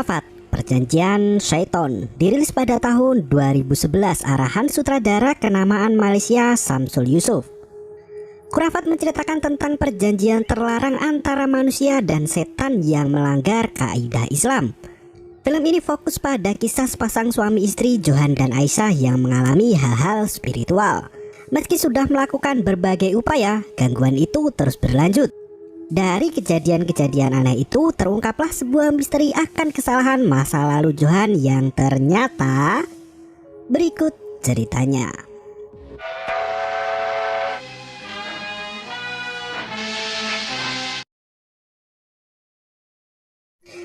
Khurafat, Perjanjian Syaiton, dirilis pada tahun 2011 arahan sutradara kenamaan Malaysia Samsul Yusof. Khurafat menceritakan tentang perjanjian terlarang antara manusia dan setan yang melanggar kaidah Islam. Film ini fokus pada kisah sepasang suami istri Johan dan Aisyah yang mengalami hal-hal spiritual. Meski sudah melakukan berbagai upaya, gangguan itu terus berlanjut. Dari kejadian-kejadian aneh itu terungkaplah sebuah misteri akan kesalahan masa lalu Johan yang ternyata berikut ceritanya.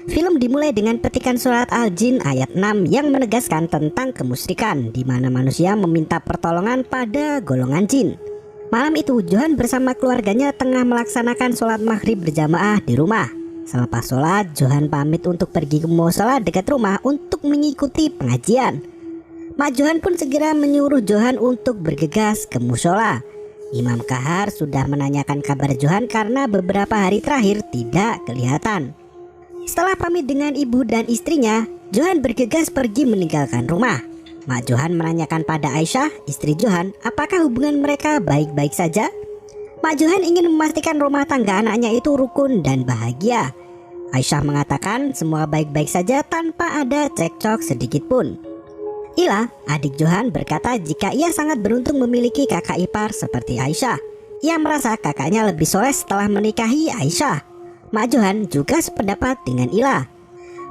Film dimulai dengan petikan surat Al-Jin ayat 6 yang menegaskan tentang kemusyrikan, di mana manusia meminta pertolongan pada golongan jin. Malam itu Johan bersama keluarganya tengah melaksanakan sholat maghrib berjamaah di rumah. Selepas sholat, Johan pamit untuk pergi ke musola dekat rumah untuk mengikuti pengajian. Mak Johan pun segera menyuruh Johan untuk bergegas ke musola. Imam Kahar sudah menanyakan kabar Johan karena beberapa hari terakhir tidak kelihatan. Setelah pamit dengan ibu dan istrinya, Johan bergegas pergi meninggalkan rumah. Mak Johan menanyakan pada Aisyah, istri Johan, apakah hubungan mereka baik-baik saja? Mak Johan ingin memastikan rumah tangga anaknya itu rukun dan bahagia. Aisyah mengatakan semua baik-baik saja tanpa ada cekcok sedikit pun. Ila, adik Johan, berkata jika ia sangat beruntung memiliki kakak ipar seperti Aisyah. Ia merasa kakaknya lebih soleh setelah menikahi Aisyah. Mak Johan juga sependapat dengan Ila.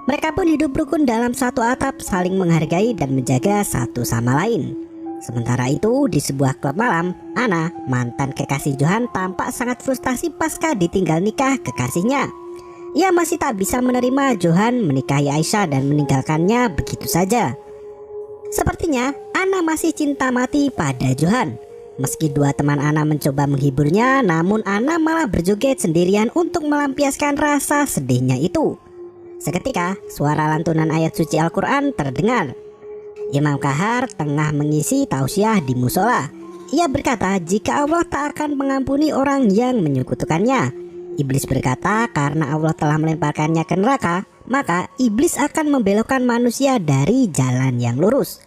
Mereka pun hidup rukun dalam satu atap, saling menghargai dan menjaga satu sama lain. Sementara itu, di sebuah klub malam, Ana, mantan kekasih Johan, tampak sangat frustasi pasca ditinggal nikah kekasihnya. Ia masih tak bisa menerima Johan menikahi Aisyah dan meninggalkannya begitu saja. Sepertinya, Ana masih cinta mati pada Johan. Meski dua teman Ana mencoba menghiburnya, namun Ana malah berjoget sendirian untuk melampiaskan rasa sedihnya itu. Seketika, suara lantunan ayat suci Al-Quran terdengar. Imam Kahar tengah mengisi tausiah di musola. Ia berkata jika Allah tak akan mengampuni orang yang menyekutukannya. Iblis berkata karena Allah telah melemparkannya ke neraka, maka iblis akan membelokkan manusia dari jalan yang lurus.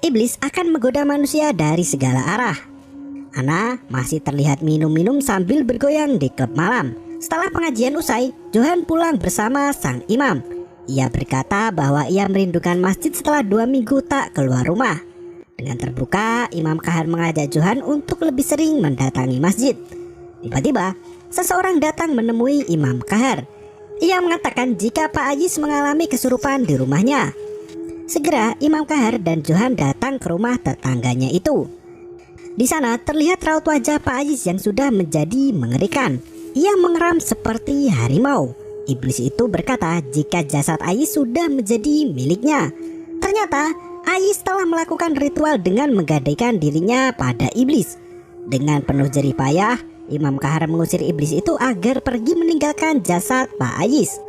Iblis akan menggoda manusia dari segala arah. Ana masih terlihat minum-minum sambil bergoyang di klub malam. Setelah pengajian usai, Johan pulang bersama sang imam. Ia berkata bahwa ia merindukan masjid setelah 2 minggu tak keluar rumah. Dengan terbuka, Imam Kahar mengajak Johan untuk lebih sering mendatangi masjid. Tiba-tiba, seseorang datang menemui Imam Kahar. Ia mengatakan jika Pak Ajis mengalami kesurupan di rumahnya. Segera Imam Kahar dan Johan datang ke rumah tetangganya itu. Di sana terlihat raut wajah Pak Ajis yang sudah menjadi mengerikan. Ia mengeram seperti harimau. Iblis itu berkata jika jasad Ais sudah menjadi miliknya. Ternyata Ais telah melakukan ritual dengan menggadaikan dirinya pada iblis. Dengan penuh jerih payah, Imam Kahar mengusir iblis itu agar pergi meninggalkan jasad Pak Ais.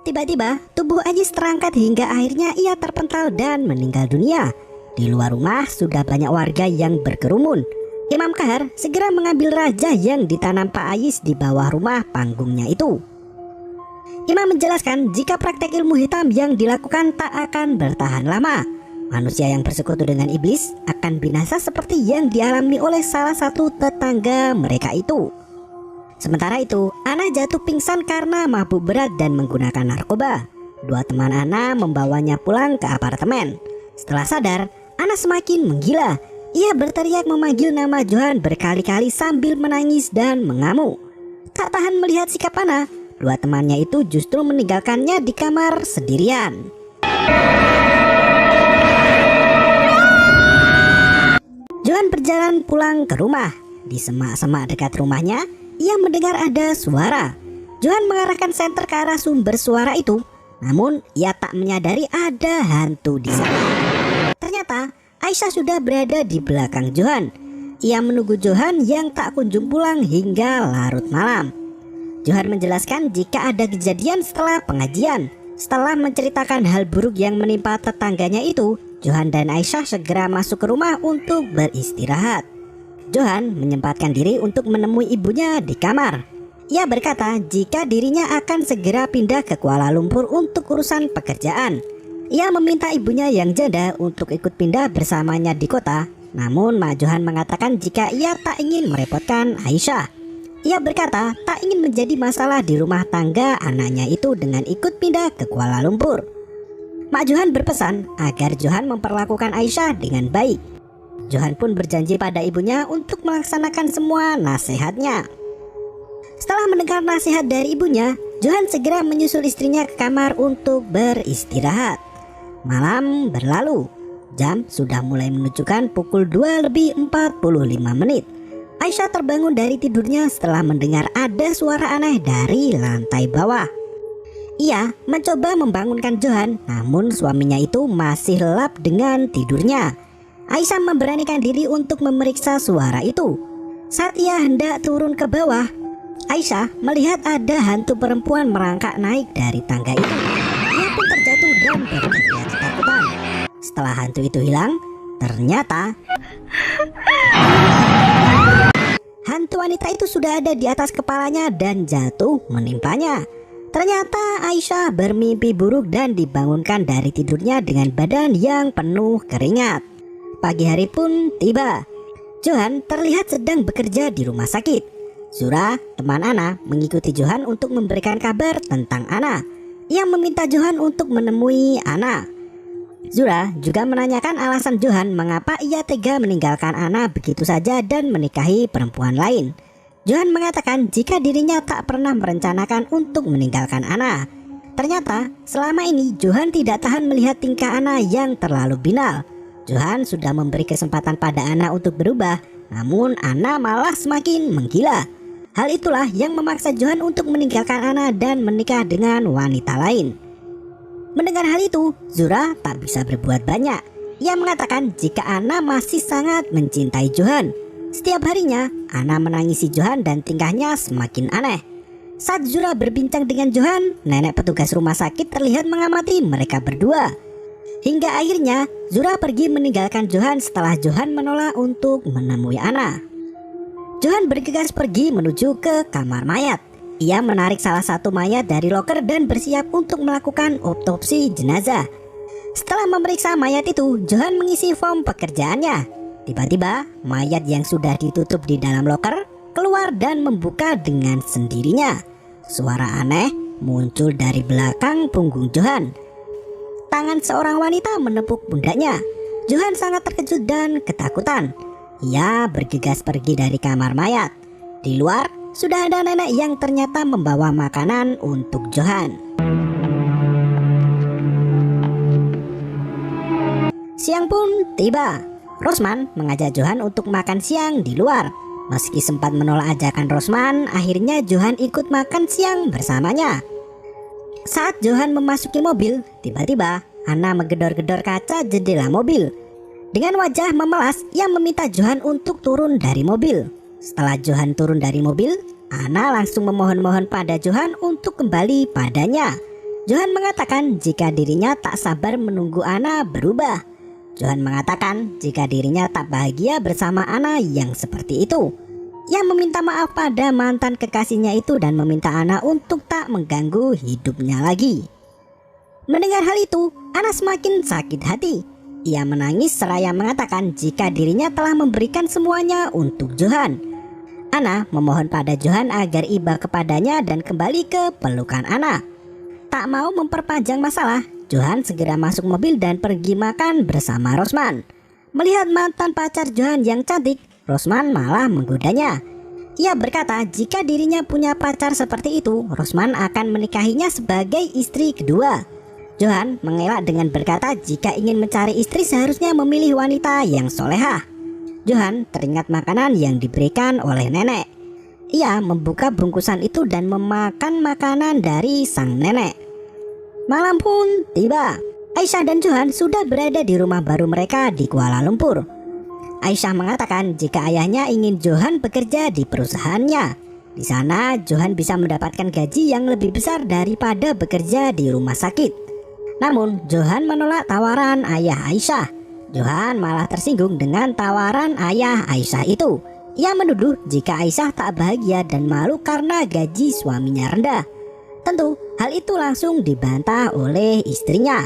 Tiba-tiba tubuh Ais terangkat hingga akhirnya ia terpental dan meninggal dunia. Di luar rumah sudah banyak warga yang berkerumun. Imam Kahar segera mengambil raja yang ditanam Pak Ais di bawah rumah panggungnya itu. Imam menjelaskan jika praktek ilmu hitam yang dilakukan tak akan bertahan lama. Manusia yang bersekutu dengan iblis akan binasa seperti yang dialami oleh salah satu tetangga mereka itu. Sementara itu, Ana jatuh pingsan karena mabuk berat dan menggunakan narkoba. Dua teman Ana membawanya pulang ke apartemen. Setelah sadar, Ana semakin menggila. Ia berteriak memanggil nama Johan berkali-kali sambil menangis dan mengamuk. Tak tahan melihat sikap Ana, dua temannya itu justru meninggalkannya di kamar sendirian. Johan berjalan pulang ke rumah. Di semak-semak dekat rumahnya, ia mendengar ada suara. Johan mengarahkan senter ke arah sumber suara itu. Namun ia tak menyadari ada hantu di sana. Ternyata Aisyah sudah berada di belakang Johan. Ia menunggu Johan yang tak kunjung pulang hingga larut malam. Johan menjelaskan jika ada kejadian setelah pengajian. Setelah menceritakan hal buruk yang menimpa tetangganya itu, Johan dan Aisyah segera masuk ke rumah untuk beristirahat. Johan menyempatkan diri untuk menemui ibunya di kamar. Ia berkata jika dirinya akan segera pindah ke Kuala Lumpur untuk urusan pekerjaan. Ia meminta ibunya yang janda untuk ikut pindah bersamanya di kota. Namun Mak Johan mengatakan jika ia tak ingin merepotkan Aisyah. Ia berkata tak ingin menjadi masalah di rumah tangga anaknya itu dengan ikut pindah ke Kuala Lumpur. Mak Johan berpesan agar Johan memperlakukan Aisyah dengan baik. Johan pun berjanji pada ibunya untuk melaksanakan semua nasihatnya. Setelah mendengar nasihat dari ibunya, Johan segera menyusul istrinya ke kamar untuk beristirahat. Malam berlalu, jam sudah mulai menunjukkan pukul 2:45. Aisyah terbangun dari tidurnya setelah mendengar ada suara aneh dari lantai bawah. Ia mencoba membangunkan Johan, namun suaminya itu masih lelap dengan tidurnya. Aisyah memberanikan diri untuk memeriksa suara itu. Saat ia hendak turun ke bawah, Aisyah melihat ada hantu perempuan merangkak naik dari tangga itu. Ia pun terjatuh dan berteriak ketakutan. Setelah hantu itu hilang, ternyata hantu wanita itu sudah ada di atas kepalanya dan jatuh menimpanya. Ternyata Aisyah bermimpi buruk dan dibangunkan dari tidurnya dengan badan yang penuh keringat. Pagi hari pun tiba. Johan terlihat sedang bekerja di rumah sakit. Zura, teman Ana, mengikuti Johan untuk memberikan kabar tentang Ana. Ia meminta Johan untuk menemui Ana. Zura juga menanyakan alasan Johan mengapa ia tega meninggalkan Ana begitu saja dan menikahi perempuan lain. Johan mengatakan jika dirinya tak pernah merencanakan untuk meninggalkan Ana. Ternyata selama ini Johan tidak tahan melihat tingkah Ana yang terlalu binal. Johan sudah memberi kesempatan pada Ana untuk berubah, namun Ana malah semakin menggila. Hal itulah yang memaksa Johan untuk meninggalkan Ana dan menikah dengan wanita lain. Mendengar hal itu, Zura tak bisa berbuat banyak. Ia mengatakan jika Ana masih sangat mencintai Johan. Setiap harinya, Ana menangisi Johan dan tingkahnya semakin aneh. Saat Zura berbincang dengan Johan, nenek petugas rumah sakit terlihat mengamati mereka berdua. Hingga akhirnya, Zura pergi meninggalkan Johan setelah Johan menolak untuk menemui Ana. Johan bergegas pergi menuju ke kamar mayat. Ia menarik salah satu mayat dari loker dan bersiap untuk melakukan otopsi jenazah. Setelah memeriksa mayat itu, Johan mengisi form pekerjaannya. Tiba-tiba, mayat yang sudah ditutup di dalam loker keluar dan membuka dengan sendirinya. Suara aneh muncul dari belakang punggung Johan. Tangan seorang wanita menepuk pundaknya. Johan sangat terkejut dan ketakutan. Ia bergegas pergi dari kamar mayat. Di luar, sudah ada nenek yang ternyata membawa makanan untuk Johan. Siang pun tiba. Rosman mengajak Johan untuk makan siang di luar. Meski sempat menolak ajakan Rosman, akhirnya Johan ikut makan siang bersamanya. Saat Johan memasuki mobil, tiba-tiba Ana menggedor-gedor kaca jendela mobil. Dengan wajah memelas, ia meminta Johan untuk turun dari mobil. Setelah Johan turun dari mobil, Ana langsung memohon-mohon pada Johan untuk kembali padanya. Johan mengatakan jika dirinya tak sabar menunggu Ana berubah. Johan mengatakan jika dirinya tak bahagia bersama Ana yang seperti itu. Ia meminta maaf pada mantan kekasihnya itu dan meminta Ana untuk tak mengganggu hidupnya lagi. Mendengar hal itu, Ana semakin sakit hati. Ia menangis seraya mengatakan jika dirinya telah memberikan semuanya untuk Johan. Ana memohon pada Johan agar iba kepadanya dan kembali ke pelukan Ana. Tak mau memperpanjang masalah, Johan segera masuk mobil dan pergi makan bersama Rosman. Melihat mantan pacar Johan yang cantik, Rosman malah menggodanya. Ia berkata jika dirinya punya pacar seperti itu, Rosman akan menikahinya sebagai istri kedua. Johan mengelak dengan berkata jika ingin mencari istri seharusnya memilih wanita yang solehah. Johan teringat makanan yang diberikan oleh nenek. Ia membuka bungkusan itu dan memakan makanan dari sang nenek. Malam pun tiba. Aisyah dan Johan sudah berada di rumah baru mereka di Kuala Lumpur. Aisyah mengatakan jika ayahnya ingin Johan bekerja di perusahaannya. Di sana Johan bisa mendapatkan gaji yang lebih besar daripada bekerja di rumah sakit. Namun Johan menolak tawaran ayah Aisyah. Johan malah tersinggung dengan tawaran ayah Aisyah itu. Ia menuduh jika Aisyah tak bahagia dan malu karena gaji suaminya rendah. Tentu hal itu langsung dibantah oleh istrinya.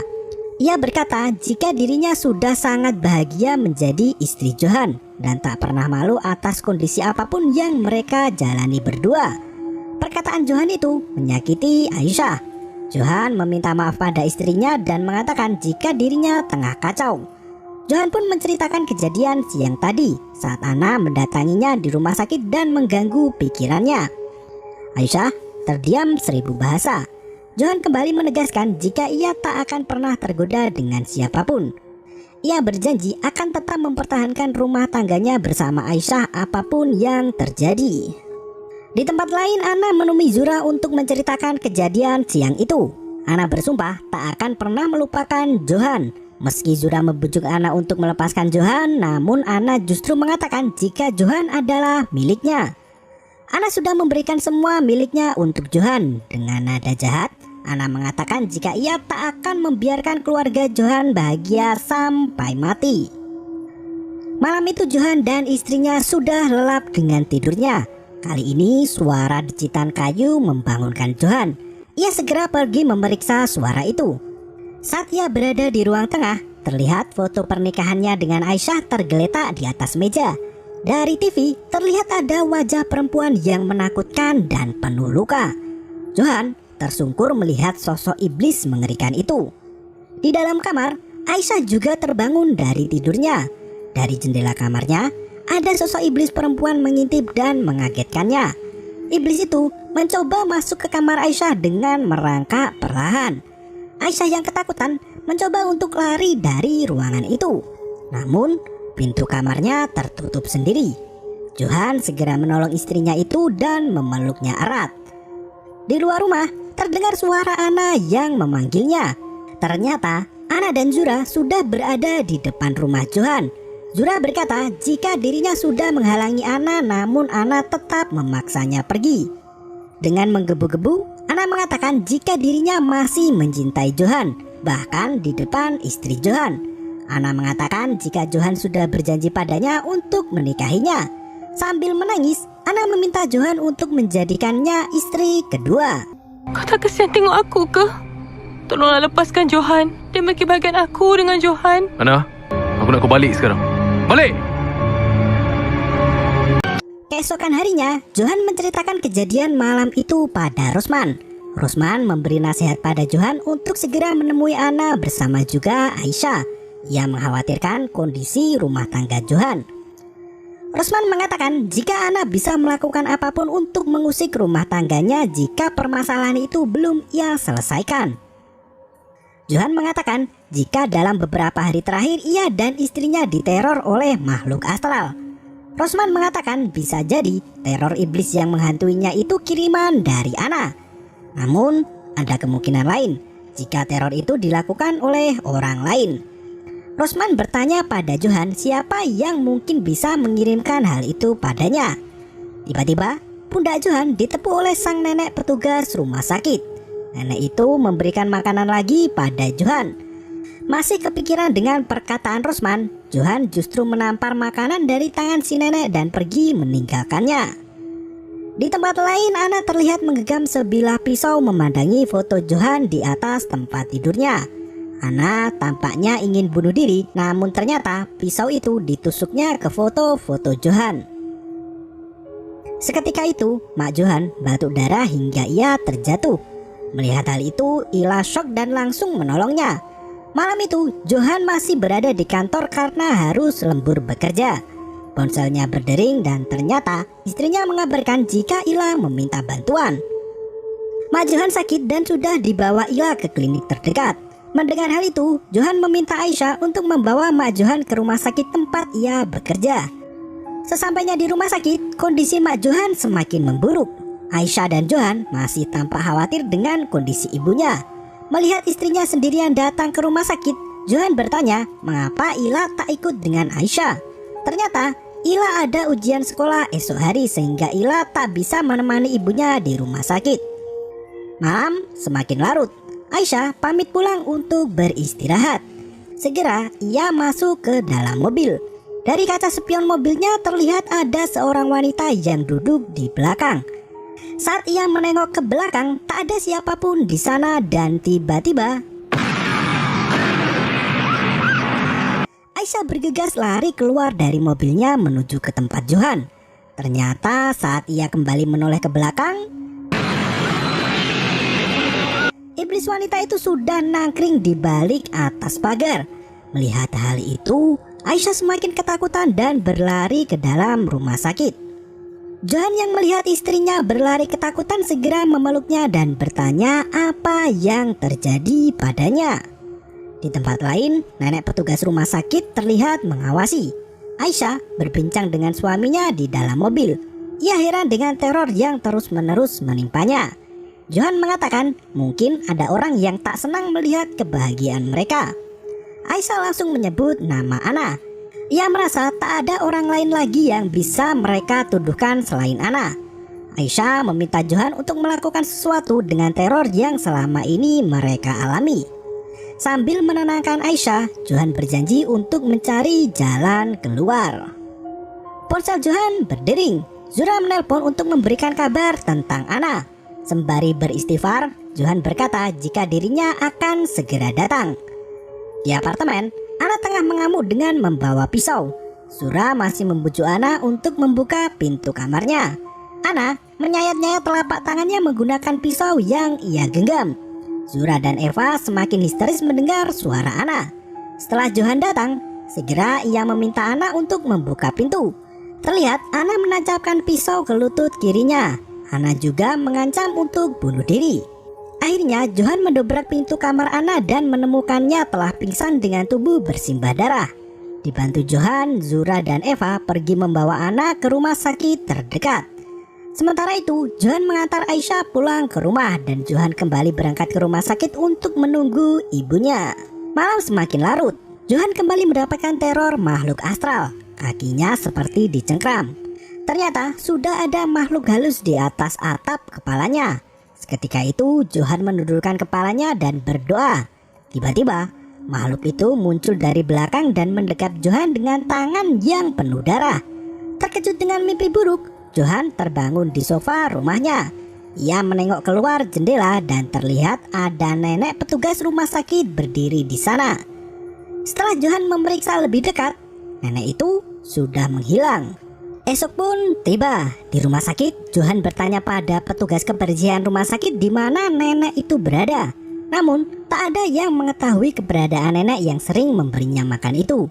Ia berkata jika dirinya sudah sangat bahagia menjadi istri Johan dan tak pernah malu atas kondisi apapun yang mereka jalani berdua. Perkataan Johan itu menyakiti Aisyah. Johan meminta maaf pada istrinya dan mengatakan jika dirinya tengah kacau. Johan pun menceritakan kejadian siang tadi saat Ana mendatanginya di rumah sakit dan mengganggu pikirannya. Aisyah terdiam 1000 bahasa. Johan kembali menegaskan jika ia tak akan pernah tergoda dengan siapapun. Ia berjanji akan tetap mempertahankan rumah tangganya bersama Aisyah apapun yang terjadi. Di tempat lain, Ana menemui Zura untuk menceritakan kejadian siang itu. Ana bersumpah tak akan pernah melupakan Johan. Meski Zura membujuk Ana untuk melepaskan Johan, namun Ana justru mengatakan jika Johan adalah miliknya. Ana sudah memberikan semua miliknya untuk Johan. Dengan nada jahat, Ana mengatakan jika ia tak akan membiarkan keluarga Johan bahagia sampai mati. Malam itu Johan dan istrinya sudah lelap dengan tidurnya. Kali ini suara decitan kayu membangunkan Johan. Ia segera pergi memeriksa suara itu. Saat ia berada di ruang tengah, terlihat foto pernikahannya dengan Aisyah tergeletak di atas meja. Dari TV, terlihat ada wajah perempuan yang menakutkan dan penuh luka. Johan tersungkur melihat sosok iblis mengerikan itu. Di dalam kamar, Aisyah juga terbangun dari tidurnya. Dari jendela kamarnya, ada sosok iblis perempuan mengintip dan mengagetkannya. Iblis itu mencoba masuk ke kamar Aisyah dengan merangkak perlahan. Aisyah yang ketakutan mencoba untuk lari dari ruangan itu. Namun pintu kamarnya tertutup sendiri. Johan segera menolong istrinya itu dan memeluknya erat. Di luar rumah terdengar suara Ana yang memanggilnya. Ternyata Ana dan Zura sudah berada di depan rumah Johan. Zura berkata jika dirinya sudah menghalangi Ana, namun Ana tetap memaksanya pergi. Dengan menggebu-gebu, Ana mengatakan jika dirinya masih mencintai Johan, bahkan di depan istri Johan. Ana mengatakan jika Johan sudah berjanji padanya untuk menikahinya. Sambil menangis, Ana meminta Johan untuk menjadikannya istri kedua. Kau tak kesian tengok aku ke? Tolonglah lepaskan Johan dan bagi bahagian aku dengan Johan. Ana, aku nak kau balik sekarang. Balik! Keesokan harinya, Johan menceritakan kejadian malam itu pada Rosman. Rosman memberi nasihat pada Johan untuk segera menemui Ana bersama juga Aisyah. Ia mengkhawatirkan kondisi rumah tangga Johan. Rosman mengatakan jika Ana bisa melakukan apapun untuk mengusik rumah tangganya jika permasalahan itu belum ia selesaikan. Johan mengatakan jika dalam beberapa hari terakhir ia dan istrinya diteror oleh makhluk astral. Rosman mengatakan bisa jadi teror iblis yang menghantuinya itu kiriman dari Ana. Namun ada kemungkinan lain jika teror itu dilakukan oleh orang lain. Rosman bertanya pada Johan siapa yang mungkin bisa mengirimkan hal itu padanya. Tiba-tiba pundak Johan ditepuk oleh sang nenek petugas rumah sakit. Nenek itu memberikan makanan lagi pada Johan. Masih kepikiran dengan perkataan Rosman, Johan justru menampar makanan dari tangan si nenek dan pergi meninggalkannya. Di tempat lain, Ana terlihat menggenggam sebilah pisau memandangi foto Johan di atas tempat tidurnya. Ana tampaknya ingin bunuh diri, namun ternyata pisau itu ditusuknya ke foto-foto Johan. Seketika itu, Mak Johan batuk darah hingga ia terjatuh. Melihat hal itu, Ila shock dan langsung menolongnya. Malam itu, Johan masih berada di kantor karena harus lembur bekerja. Ponselnya berdering dan ternyata istrinya mengabarkan jika Ila meminta bantuan. Mak Johan sakit dan sudah dibawa Ila ke klinik terdekat. Mendengar hal itu, Johan meminta Aisyah untuk membawa Mak Johan ke rumah sakit tempat ia bekerja. Sesampainya di rumah sakit, kondisi Mak Johan semakin memburuk. Aisyah dan Johan masih tampak khawatir dengan kondisi ibunya. Melihat istrinya sendirian datang ke rumah sakit, Johan bertanya mengapa Ila tak ikut dengan Aisyah. Ternyata Ila ada ujian sekolah esok hari sehingga Ila tak bisa menemani ibunya di rumah sakit. Malam semakin larut, Aisyah pamit pulang untuk beristirahat. Segera ia masuk ke dalam mobil. Dari kaca spion mobilnya terlihat ada seorang wanita yang duduk di belakang. Saat ia menengok ke belakang, tak ada siapapun di sana dan tiba-tiba Aisyah bergegas lari keluar dari mobilnya menuju ke tempat Johan. Ternyata saat ia kembali menoleh ke belakang, iblis wanita itu sudah nangkring di balik atas pagar. Melihat hal itu, Aisyah semakin ketakutan dan berlari ke dalam rumah sakit. Johan yang melihat istrinya berlari ketakutan segera memeluknya dan bertanya apa yang terjadi padanya. Di tempat lain, nenek petugas rumah sakit terlihat mengawasi Aisyah berbincang dengan suaminya di dalam mobil. Ia heran dengan teror yang terus-menerus menimpanya. Johan mengatakan mungkin ada orang yang tak senang melihat kebahagiaan mereka. Aisyah langsung menyebut nama Ana. Ia merasa tak ada orang lain lagi yang bisa mereka tuduhkan selain Ana. Aisyah meminta Johan untuk melakukan sesuatu dengan teror yang selama ini mereka alami. Sambil menenangkan Aisyah, Johan berjanji untuk mencari jalan keluar. Ponsel Johan berdering. Zura menelpon untuk memberikan kabar tentang Ana. Sembari beristighfar, Johan berkata jika dirinya akan segera datang. Di apartemen, Ana tengah mengamuk dengan membawa pisau. Zura masih membujuk Ana untuk membuka pintu kamarnya. Ana menyayat-nyayat telapak tangannya menggunakan pisau yang ia genggam. Zura dan Eva semakin histeris mendengar suara Ana. Setelah Johan datang, segera ia meminta Ana untuk membuka pintu. Terlihat Ana menancapkan pisau ke lutut kirinya. Ana juga mengancam untuk bunuh diri. Akhirnya Johan mendobrak pintu kamar Ana dan menemukannya telah pingsan dengan tubuh bersimbah darah. Dibantu Johan, Zura dan Eva pergi membawa Ana ke rumah sakit terdekat. Sementara itu, Johan mengantar Aisyah pulang ke rumah dan Johan kembali berangkat ke rumah sakit untuk menunggu ibunya. Malam semakin larut, Johan kembali mendapatkan teror makhluk astral. Kakinya seperti dicengkram. Ternyata sudah ada makhluk halus di atas atap kepalanya. Seketika itu, Johan menundukkan kepalanya dan berdoa. Tiba-tiba, makhluk itu muncul dari belakang dan mendekap Johan dengan tangan yang penuh darah. Terkejut dengan mimpi buruk, Johan terbangun di sofa rumahnya. Ia menengok keluar jendela dan terlihat ada nenek petugas rumah sakit berdiri di sana. Setelah Johan memeriksa lebih dekat, nenek itu sudah menghilang. Esok pun tiba di rumah sakit. Johan bertanya pada petugas kebersihan rumah sakit di mana nenek itu berada. Namun tak ada yang mengetahui keberadaan nenek yang sering memberinya makan itu.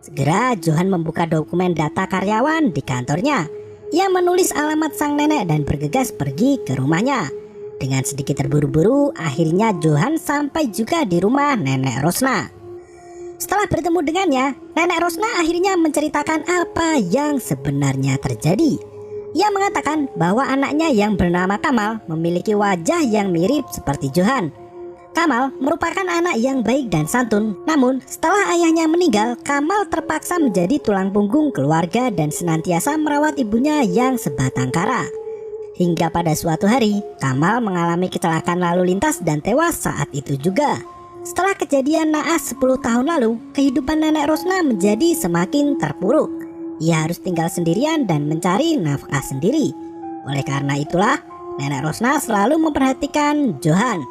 Segera Johan membuka dokumen data karyawan di kantornya. Ia menulis alamat sang nenek dan bergegas pergi ke rumahnya. Dengan sedikit terburu-buru, akhirnya Johan sampai juga di rumah nenek Rosna. Setelah bertemu dengannya, nenek Rosna akhirnya menceritakan apa yang sebenarnya terjadi. Ia mengatakan bahwa anaknya yang bernama Kamal memiliki wajah yang mirip seperti Johan. Kamal merupakan anak yang baik dan santun. Namun setelah ayahnya meninggal, Kamal terpaksa menjadi tulang punggung keluarga dan senantiasa merawat ibunya yang sebatang kara. Hingga pada suatu hari, Kamal mengalami kecelakaan lalu lintas dan tewas saat itu juga. Setelah kejadian naas 10 tahun lalu, kehidupan nenek Rosna menjadi semakin terpuruk. Ia harus tinggal sendirian dan mencari nafkah sendiri. Oleh karena itulah, nenek Rosna selalu memperhatikan Johan.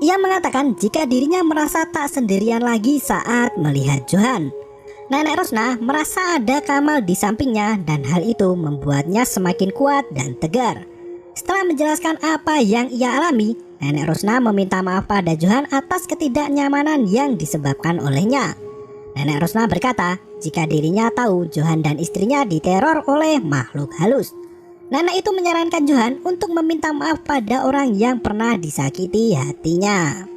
Ia mengatakan jika dirinya merasa tak sendirian lagi saat melihat Johan. Nenek Rosna merasa ada Kamal di sampingnya dan hal itu membuatnya semakin kuat dan tegar. Setelah menjelaskan apa yang ia alami, nenek Rosna meminta maaf pada Johan atas ketidaknyamanan yang disebabkan olehnya. Nenek Rosna berkata jika dirinya tahu Johan dan istrinya diteror oleh makhluk halus. Nenek itu menyarankan Johan untuk meminta maaf pada orang yang pernah disakiti hatinya.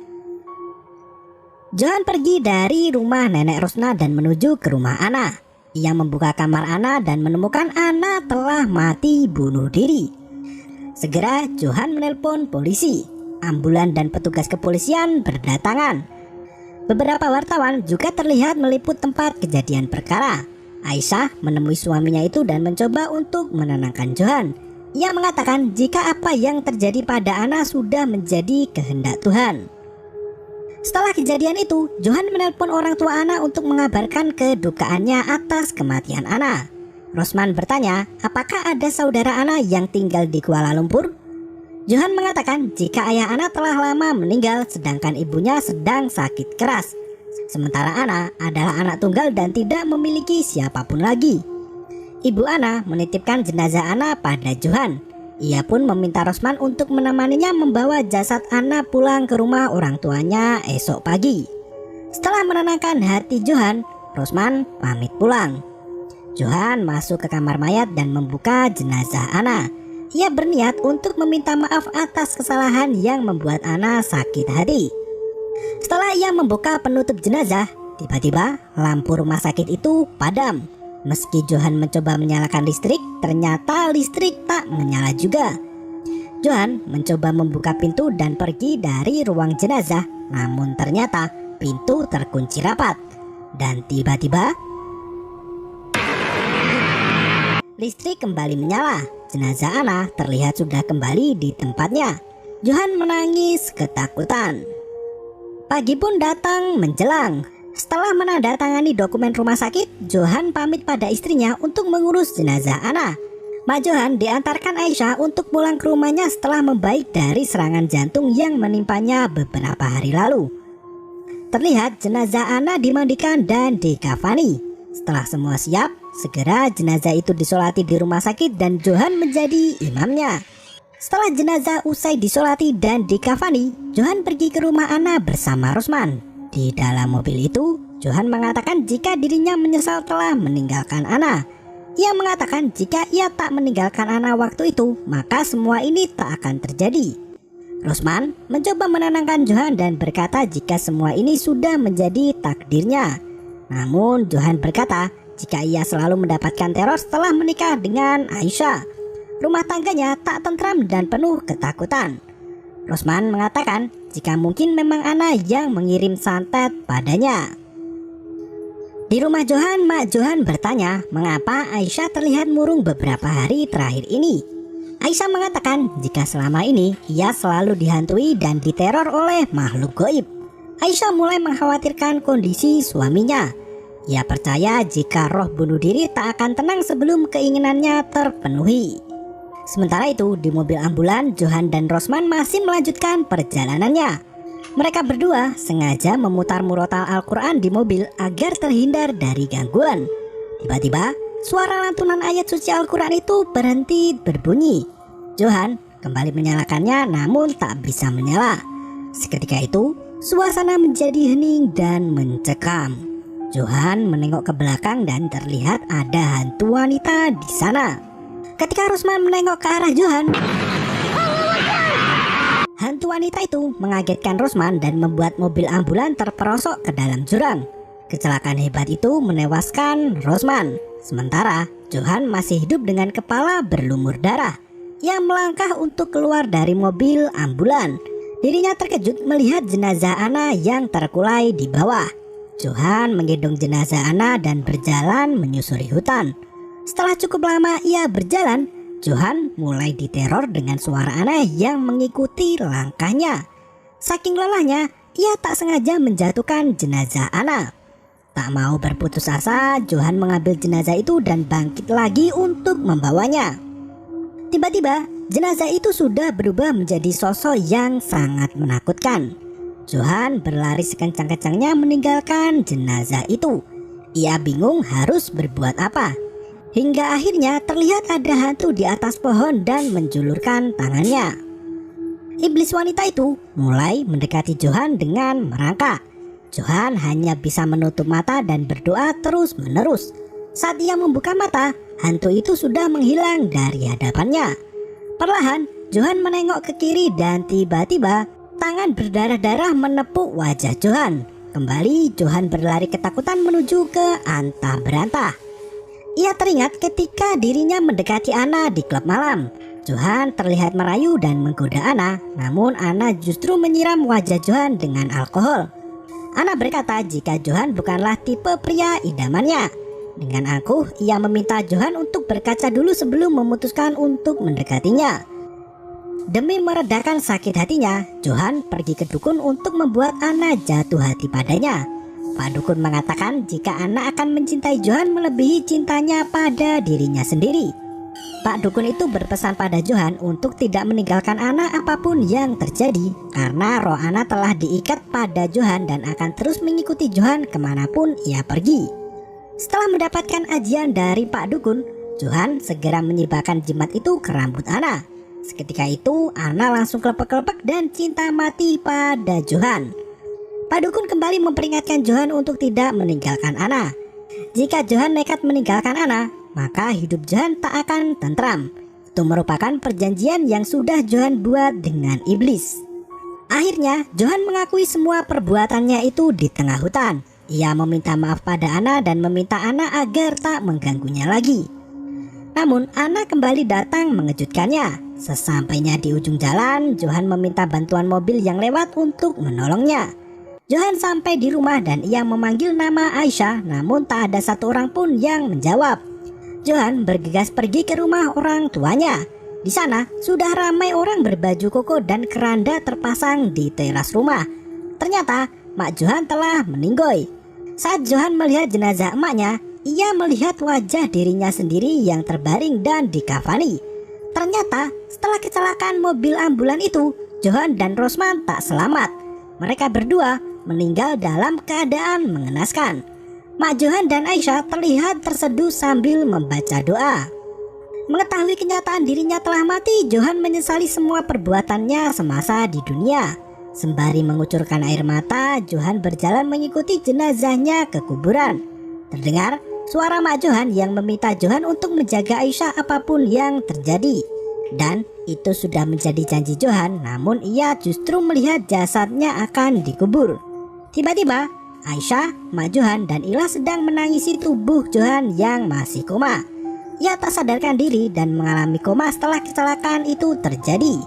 Johan pergi dari rumah nenek Rosna dan menuju ke rumah Ana. Ia membuka kamar Ana dan menemukan Ana telah mati bunuh diri. Segera Johan menelpon polisi. Ambulan dan petugas kepolisian berdatangan. Beberapa wartawan juga terlihat meliput tempat kejadian perkara. Aisyah menemui suaminya itu dan mencoba untuk menenangkan Johan. Ia mengatakan jika apa yang terjadi pada Ana sudah menjadi kehendak Tuhan. Setelah kejadian itu, Johan menelpon orang tua Ana untuk mengabarkan kedukaannya atas kematian Ana. Rosman bertanya, apakah ada saudara Ana yang tinggal di Kuala Lumpur? Johan mengatakan jika ayah Ana telah lama meninggal sedangkan ibunya sedang sakit keras. Sementara Ana adalah anak tunggal dan tidak memiliki siapapun lagi. Ibu Ana menitipkan jenazah Ana pada Johan. Ia pun meminta Rosman untuk menemaninya membawa jasad Ana pulang ke rumah orang tuanya esok pagi. Setelah menenangkan hati Johan, Rosman pamit pulang. Johan masuk ke kamar mayat dan membuka jenazah Ana. Ia berniat untuk meminta maaf atas kesalahan yang membuat Ana sakit hati. Setelah ia membuka penutup jenazah, tiba-tiba lampu rumah sakit itu padam. Meski Johan mencoba menyalakan listrik, ternyata listrik tak menyala juga. Johan mencoba membuka pintu dan pergi dari ruang jenazah, namun ternyata pintu terkunci rapat. Dan tiba-tiba listrik kembali menyala. Jenazah Ana terlihat sudah kembali di tempatnya. Johan menangis ketakutan. Pagi pun datang menjelang. Setelah menandatangani dokumen rumah sakit, Johan pamit pada istrinya untuk mengurus jenazah Ana. Mak Johan diantarkan Aisyah untuk pulang ke rumahnya setelah membaik dari serangan jantung yang menimpanya beberapa hari lalu. Terlihat jenazah Ana dimandikan dan dikafani. Setelah semua siap, segera jenazah itu disolati di rumah sakit dan Johan menjadi imamnya. Setelah jenazah usai disolati dan dikafani, Johan pergi ke rumah Ana bersama Rosman. Di dalam mobil itu, Johan mengatakan jika dirinya menyesal telah meninggalkan Ana. Ia mengatakan jika ia tak meninggalkan Ana waktu itu, maka semua ini tak akan terjadi. Rosman mencoba menenangkan Johan dan berkata jika semua ini sudah menjadi takdirnya. Namun Johan berkata jika ia selalu mendapatkan teror setelah menikah dengan Aisyah. Rumah tangganya tak tentram dan penuh ketakutan. Rosman mengatakan jika mungkin memang Ana yang mengirim santet padanya. Di rumah Johan, Mak Johan bertanya mengapa Aisyah terlihat murung beberapa hari terakhir ini. Aisyah mengatakan jika selama ini ia selalu dihantui dan diteror oleh makhluk gaib. Aisyah mulai mengkhawatirkan kondisi suaminya. Ia percaya jika roh bunuh diri tak akan tenang sebelum keinginannya terpenuhi. Sementara itu, di mobil ambulan, Johan dan Rosman masih melanjutkan perjalanannya. Mereka berdua sengaja memutar murotal Al-Quran di mobil agar terhindar dari gangguan. Tiba-tiba, suara lantunan ayat suci Al-Quran itu berhenti berbunyi. Johan kembali menyalakannya namun tak bisa menyala. Seketika itu, suasana menjadi hening dan mencekam. Johan menengok ke belakang dan terlihat ada hantu wanita di sana. Ketika Rosman menengok ke arah Johan, hantu wanita itu mengagetkan Rosman dan membuat mobil ambulan terperosok ke dalam jurang. Kecelakaan hebat itu menewaskan Rosman. Sementara Johan masih hidup dengan kepala berlumur darah. Ia melangkah untuk keluar dari mobil ambulan. Dirinya terkejut melihat jenazah Ana yang terkulai di bawah. Johan menggendong jenazah Ana dan berjalan menyusuri hutan. Setelah cukup lama ia berjalan, Johan mulai diteror dengan suara aneh yang mengikuti langkahnya. Saking lelahnya, ia tak sengaja menjatuhkan jenazah Ana. Tak mau berputus asa, Johan mengambil jenazah itu dan bangkit lagi untuk membawanya. Tiba-tiba, jenazah itu sudah berubah menjadi sosok yang sangat menakutkan. Johan berlari sekencang-kencangnya meninggalkan jenazah itu. Ia bingung harus berbuat apa. Hingga akhirnya terlihat ada hantu di atas pohon dan menjulurkan tangannya. Iblis wanita itu mulai mendekati Johan dengan merangkak. Johan hanya bisa menutup mata dan berdoa terus-menerus. Saat ia membuka mata, hantu itu sudah menghilang dari hadapannya. Perlahan, Johan menengok ke kiri dan tiba-tiba tangan berdarah-darah menepuk wajah Johan. Kembali Johan berlari ketakutan menuju ke antah berantah. Ia teringat ketika dirinya mendekati Ana di klub malam. Johan terlihat merayu dan menggoda Ana, namun Ana justru menyiram wajah Johan dengan alkohol. Ana berkata jika Johan bukanlah tipe pria idamannya. Dengan angkuh, ia meminta Johan untuk berkaca dulu sebelum memutuskan untuk mendekatinya. Demi meredakan sakit hatinya, Johan pergi ke dukun untuk membuat Anna jatuh hati padanya. Pak dukun mengatakan jika Anna akan mencintai Johan melebihi cintanya pada dirinya sendiri. Pak dukun itu berpesan pada Johan untuk tidak meninggalkan Anna apapun yang terjadi, karena roh Anna telah diikat pada Johan dan akan terus mengikuti Johan kemanapun ia pergi. Setelah mendapatkan ajian dari Pak dukun, Johan segera menyebarkan jimat itu ke rambut Anna. Seketika itu Anna langsung kelepek-kelepek dan cinta mati pada Johan. Pak dukun kembali memperingatkan Johan untuk tidak meninggalkan Anna. Jika Johan nekat meninggalkan Anna, maka hidup Johan tak akan tentram. Itu merupakan perjanjian yang sudah Johan buat dengan iblis. Akhirnya Johan mengakui semua perbuatannya itu di tengah hutan. Ia meminta maaf pada Anna dan meminta Anna agar tak mengganggunya lagi. Namun Anna kembali datang mengejutkannya. Sesampainya di ujung jalan, Johan meminta bantuan mobil yang lewat untuk menolongnya. Johan sampai di rumah dan ia memanggil nama Aisyah, namun tak ada satu orang pun yang menjawab. Johan bergegas pergi ke rumah orang tuanya. Di sana sudah ramai orang berbaju koko dan keranda terpasang di teras rumah. Ternyata mak Johan telah meninggoy. Saat Johan melihat jenazah emaknya, ia melihat wajah dirinya sendiri yang terbaring dan dikafani. Ternyata setelah kecelakaan mobil ambulan itu, Johan dan Rosman tak selamat. Mereka berdua meninggal dalam keadaan mengenaskan. Mak Johan dan Aisyah terlihat terseduh sambil membaca doa. Mengetahui kenyataan dirinya telah mati, Johan menyesali semua perbuatannya semasa di dunia. Sembari mengucurkan air mata, Johan berjalan mengikuti jenazahnya ke kuburan. Terdengar suara mak Johan yang meminta Johan untuk menjaga Aisyah apapun yang terjadi. Dan itu sudah menjadi janji Johan, namun ia justru melihat jasadnya akan dikubur. Tiba-tiba Aisyah, mak Johan dan Ila sedang menangisi tubuh Johan yang masih koma. Ia tak sadarkan diri dan mengalami koma setelah kecelakaan itu terjadi.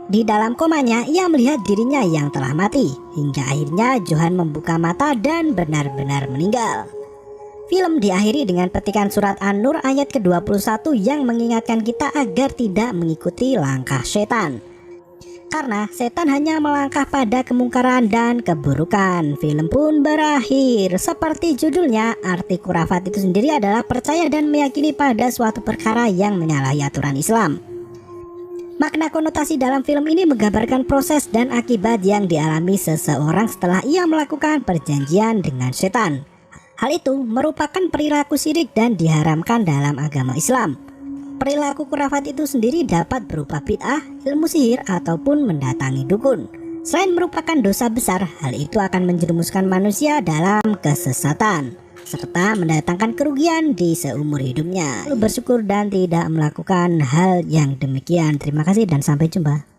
Di dalam komanya ia melihat dirinya yang telah mati, hingga akhirnya Johan membuka mata dan benar-benar meninggal. Film diakhiri dengan petikan surat An-Nur ayat ke-21 yang mengingatkan kita agar tidak mengikuti langkah setan. Karena setan hanya melangkah pada kemungkaran dan keburukan. Film pun berakhir. Seperti judulnya, arti khurafat itu sendiri adalah percaya dan meyakini pada suatu perkara yang menyalahi aturan Islam. Makna konotasi dalam film ini menggambarkan proses dan akibat yang dialami seseorang setelah ia melakukan perjanjian dengan setan. Hal itu merupakan perilaku syirik dan diharamkan dalam agama Islam. Perilaku khurafat itu sendiri dapat berupa bid'ah, ilmu sihir, ataupun mendatangi dukun. Selain merupakan dosa besar, hal itu akan menjerumuskan manusia dalam kesesatan, serta mendatangkan kerugian di seumur hidupnya. Bersyukur dan tidak melakukan hal yang demikian. Terima kasih dan sampai jumpa.